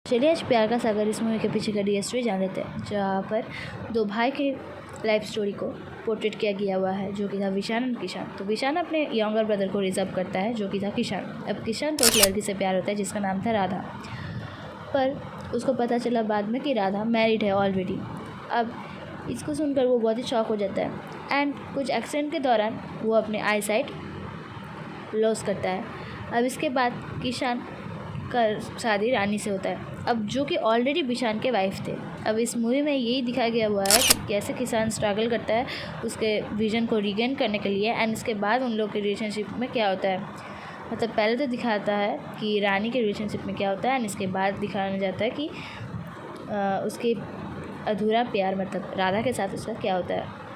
चलिए आज प्यार का सागर इस मूवी के पीछे का डीएसपी जान लेते हैं, जहाँ पर दो भाई के लाइफ स्टोरी को पोर्ट्रेट किया गया हुआ है, जो कि था विशान और किशान। तो विशान अपने यंगर ब्रदर को रिजर्व करता है, जो कि था किशान। अब किशान को एक लड़की से प्यार होता है जिसका नाम था राधा, पर उसको पता चला बाद में कि राधा मैरिड है ऑलरेडी। अब इसको सुनकर वो बहुत ही शॉक हो जाता है एंड कुछ एक्सीडेंट के दौरान वो अपने आई साइट लॉस करता है। अब इसके बाद किशान का शादी रानी से होता है, अब जो कि ऑलरेडी विशान के वाइफ थे। अब इस मूवी में यही दिखाया गया हुआ है कि कैसे किसान स्ट्रगल करता है उसके विजन को रिगेन करने के लिए, एंड इसके बाद उन लोग के रिलेशनशिप में क्या होता है। मतलब पहले तो दिखाता है कि रानी के रिलेशनशिप में क्या होता है, एंड इसके बाद दिखाया जाता है कि उसके अधूरा प्यार मतलब राधा के साथ उसका क्या होता है।